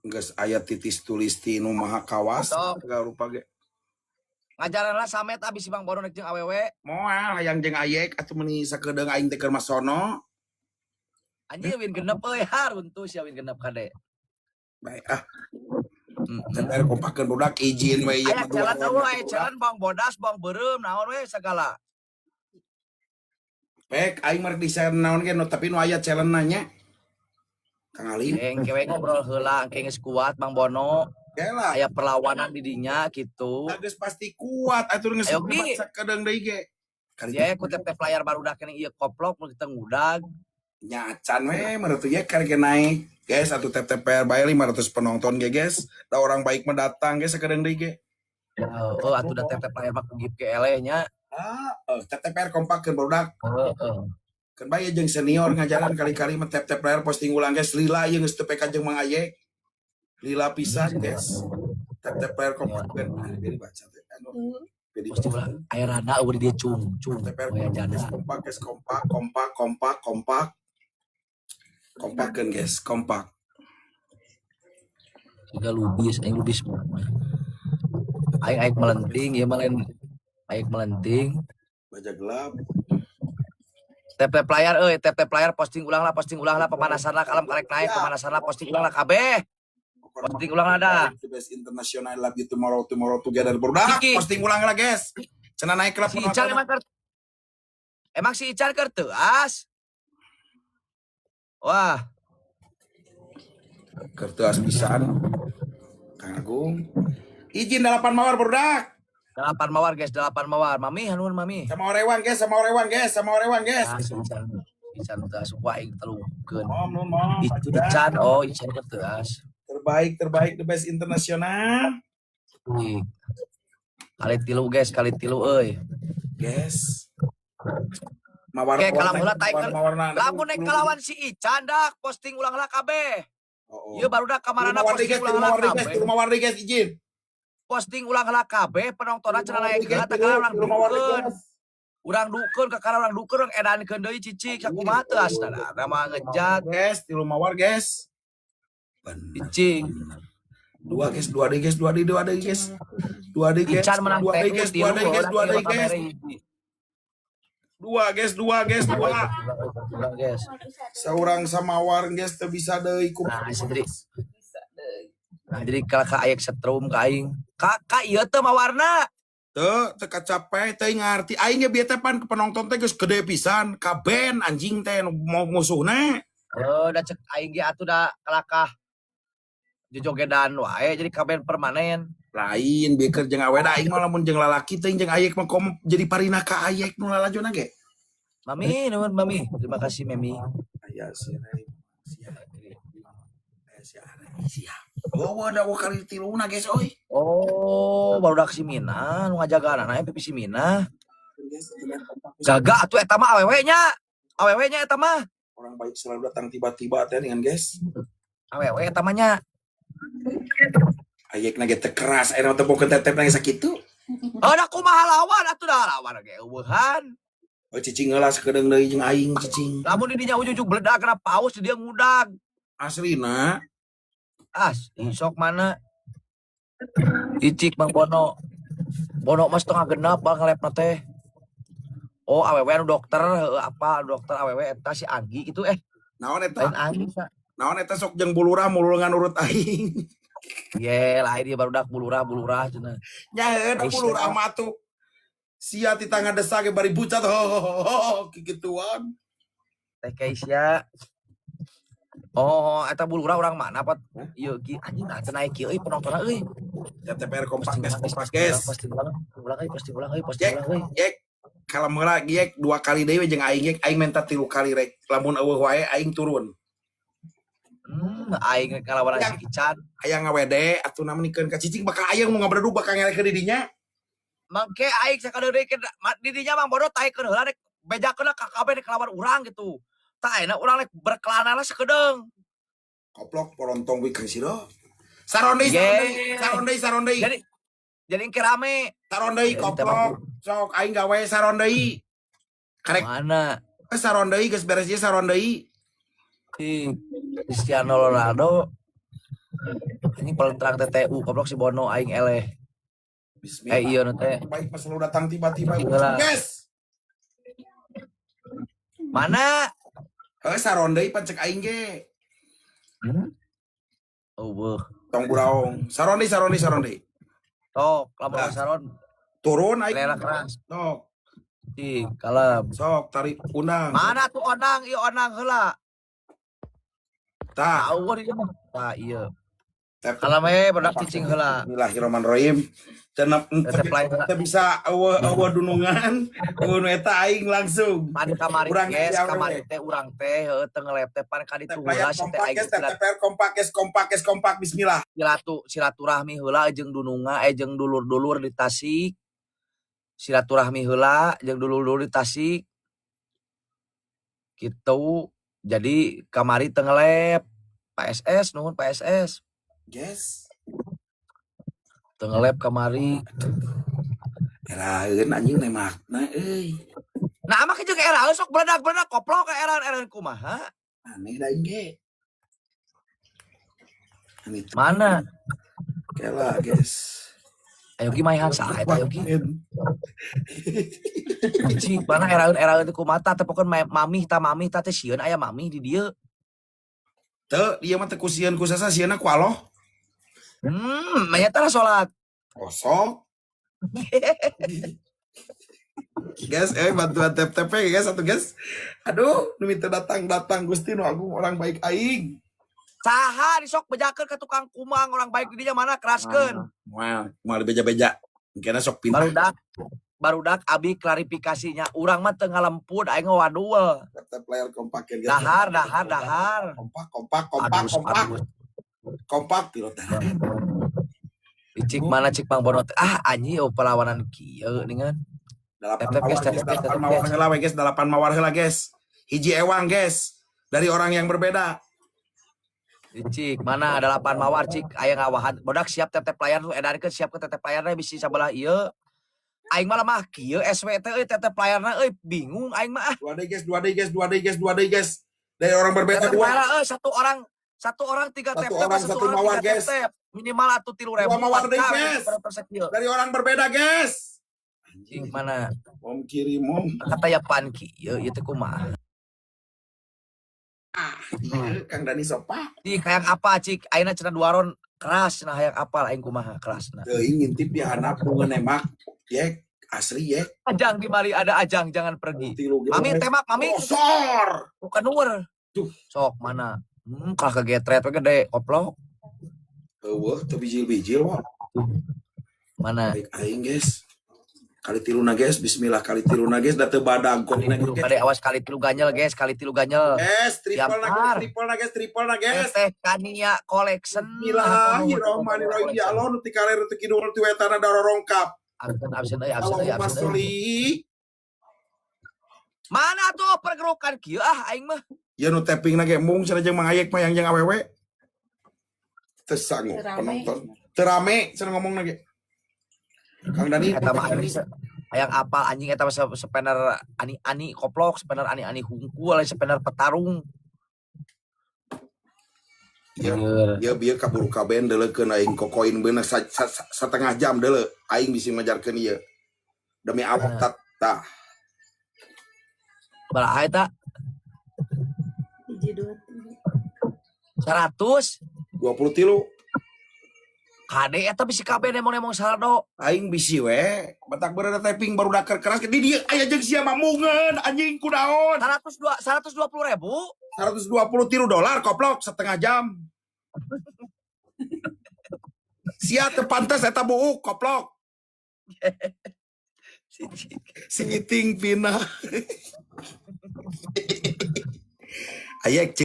Geus aya titis tulis ti nu maha kawas segala rupa ge. Ngajaranna samet abis si Bang Bono jeung awewe. Moal hayang jeung ayek atuh meuni sakedeung aing teh keur masono. Anjing win genep euy haruntu sia win genep kade. Baik TPR kompakeun budak izin we ieu mah dua. Aya jalan Bang Bodas, Bang Beureum naon we sagala. Pek aing mah desain naon ge tapi nu aya challenge nya. Kang Ali. Kewe ngobrol heula engke geus kuat Bang Bono. Yalah. Aya perlawanan di dinya gitu. Geus pasti kuat atuh geus sakedeung deui ge. Ya ku TP player barudak kene ieu koplok mun kita ngudag. Nya acan we menurut ye karek naik. Guys, satu TPR bae 500 penonton ge guys. Da orang baik mendatang guys sakedeung deui ge. Oh atuh da TP player mah kugip ke eleh nya. TPR kompakeun barudak. Kan bae jeung senior ngajaran kali-kali mah TPR posting ulang guys lila ieu geus teu peka jeung Mang Ayek. Lila pisan guys. TPR kompakeun jadi baca teh. Pasti ulah aya rada eueuh dia cung. TPR kompak guys kompak. Kompakeun guys, kompak. Juga lubis, aing lubis mah. Aing melenting, ieu mah lain aing melenting. Baja gelap. TP player posting ulang lah pemanasan lah kalem karek naik pemanasan lah posting ulang lah kabeh. Posting ulang lah dah. The best international love you tomorrow together berdak. Posting ulang lah guys. Cenah naik lah si Ican emang si Ican keur teu as. Wah. Keur teu as pisan. Kang Agung. Izin 8 mawar berdak. 8 mawar guys, 8 mawar. Mami, hanuun mami. Sama orewan guys. Ican teu asup aing telukeun. Mom. Itu Ican, Ican keur teu as. Terbaik the best internasional. Kali tilu euy. Guys. Mawar. Oke, kalau heula taikeun. Lamun nek kalawan si Ican dak posting ulang lah kabeh. Ieu baru dak kamarana posting ulang lah kabeh. Mawar guys izin. Posting ulang lah kabeh penontonna cenah naik heula teh kana urang dukeun. Urang dukeun ka kana urang dukeun urang edankeun deui cicik sakumaha teu asna. Nama ngejat guys, 3 mawar guys. Cicing. 2 guys. Ican menang guys. 2 guys. Saurang samawar guys teu bisa deui ku. Nah, jadi kalau ayek setrum ka aing. Kakak ieu teh mawarna. Teu kacape teh ngarti aing ge bieu teh pan penonton teh geus gede pisan, kaben anjing teh mau musuhna. Da cek aing ge atuh da kalakah jojogedan wae jadi kaben permanen. Lain beker jeung awewe aing mah lamun jeung lalaki teh jeung ayek mah kom jadi parina ka ayek nu lalajona ge. Mami, nuhun Mami. Terima kasih Mami. Aya siap. Ada kali tiluna guys oi. Barudak si Mina nu ngajagaanana pipi si Mina. Jaga atuh eta mah awewe nya eta mah. Orang baik selalu datang tiba-tiba teh dengan guys. Awewe eta mah nya. Ayek na teh keras, aya teh bokeun tetep na sakitu. Da kumaha lawan atuh da lawan ge eueuhan. Cicing heula sakedeung deui jeung aing cicing. Lamun di dinya ujug bledak kana paus dia ngudag. Aslina. Isok mana? Icik Bang Bono. Bono mas setengah genap bang ngelepna teh. Awewe anu dokter dokter awewe eta si Anggi gitu Naon eta? Anggi. Naon eta sok jeung bulurah mulungan urut aing. Ye, lain dia barudak bulurah cenah. Nya bulurah mah tuh. Sia ti tangga desa ge bari bucat kikituan. Teh Keisha. Eta bulurah urang mana pot? Ieu ki anjing teh naik kieu penontonna euy. TPR kompak guys. Pasti ulang euy. Yek. Kalau meula giek 2 kali deui jeung aing minta 3 kali rek. Lamun eueuh wae aing turun. Aing ngalawan si Ican. Aya ngawede atuh namnikeun ka cicing bakal aya mau ngabredug bakal ngelekeun di dinya. Mangke aing sakadeurikeun di dinya Mang Bodo taikeun heula rek bejakeun ka kabeh kelawan urang gitu. Tah ayeuna urang rek berkelana sakedeung. Koplok porontong we ka siro. Sarondei. Jadi engke rame. Sarondei koplok. Sok aing gawe sarondei. Karek mana? Sarondei geus beres ieu sarondei. Cristiano Ronaldo Ini paling terang TTU goblok si Bono aing eleh. Bismillah. Iya nu teh. Baik pas lu datang tiba-tiba. Gila. Guys. Mana? Saron deui pan cek aing ge. Oh, beuh. Tong buraong. Saron deui. Tok, lamun Nah. saron Turun aing. lela keras. Tok. Ih, kalem. Sok tarik undang. Mana tuh onang? Ieu onang heula. Tah. Tahu dia mah. Tah ieu. Tep. Kalem badak cicing heula. Bismillahirrahmanirrahim. Cenah teu bisa eueuh dunungan. Mun eta aing langsung. Pan kamari Urang guys, ge, kamari teh urang teh heueuh teu ngelep teh pan ka ditu heula si teh aing kompak bismillah. Silaturahmi heula jeung dununga jeung dulur-dulur di Tasik. Silaturahmi heula jeung dulur-dulur di Tasik. Gitu. Jadi kamari teu ngelep. PSS nuhun PSS. Yes. Teu ngelep kamari. Eraeun anjing teh makna euy. Nah, mah jeung era sok bledak-bledak koplok ka era-era kumaha? Aneh da aing ge. Mana? Kela, guys. Ayo ki maihan saha eta ayo ki. Cing, mana era-era teh kumaha teh pokon mamih teh sieun aya mamih di dieu. Teu, dia mah teu kusieun ku sasa sieunna ku Allah. Nya teh salat. Kosong. Guys, bantuan tep-tep guys satu guys. Aduh, nu minta datang Gusti nu agung orang baik aing. Saha disok bejakeun ka tukang kumang orang baik di dinya mana keraskeun. Moal beja-beja. Mungkin sok pindah. Barudak abi klarifikasinya urang mah teu ngalempud aing wadul. Tep layar kompakin guys. Dahar. Kompak pilot. Cik mana cik Bang Bono anjing perlawanan kieu ningan. 8 mawar heula guys. Hiji ewang guys. Dari orang yang berbeda. Cik mana ada 8 mawar cik aya ngawahan. Bodak siap tetep layar lu edarkeun siap ke tetep layarna bisi sabelah ieu. Aing mah kieu SWT euy tetep layarna euy bingung aing mah. Dua day guys. Dari orang berbeda dua. Satu orang 3 tep. Satu mawar guys. Minimal atuh 3.000. 2 mawar deui guys. Dari orang berbeda guys. Anjing mana? Om kiri mom. Kata ya pan kieu ieu teh kumaha? Kang Dani sopa. Di kayak apa cik? Ayeuna cenah duaron keras nah hayang apal aing kumaha kerasna. Teuing ngintip di handap bungeun emak. Yek asli yek. Ajang di mari ada ajang jangan pergi. Mami temak mami. Kosor. Bukan nur. Tuh. Sok mana? Kah kegetret we gede koplok. Eueuh teu bijil-bijil wae. Mana? Baik aing guys. Kali tiluna guys, bismillah kali tiluna guys, da teu badagok na guys. Kade awas kali tilu ganyel guys, Guys, triple na guys. Teh Kania collection. Bismillahirrahmanirrahim. Ya Allah nu ti kaler teu kidul ti wetana darorongkap. Absen. Mana tuh pergerukan kieu aing mah. Ya nu tapping na ge mung cenah jeung Mang Ayek mah yang awewe. Teu sanggup penonton. Teu rame cenah ngomongna ge. Kang Dani eta mah hayang apal anjing eta mah sepener ani koplok, sepener ani hungkul, sepener petarung. Ya bieu kaburu kaben deuleukeun aing kokoin beunang satengah jam deuleu aing bisi ngajarkeun ieu. Demi awak tah. Baraha eta? 123. Kade eta bisi kabeh nemong saldo. Aing bisi we, batak beureuh typing baru dakar keras di dieu aya jeung sia mamungeun anjing kunaon. 120.000. $123 koplok setengah jam. Sia teu pantes eta buuk koplok. Si ngiting pinah. Ayek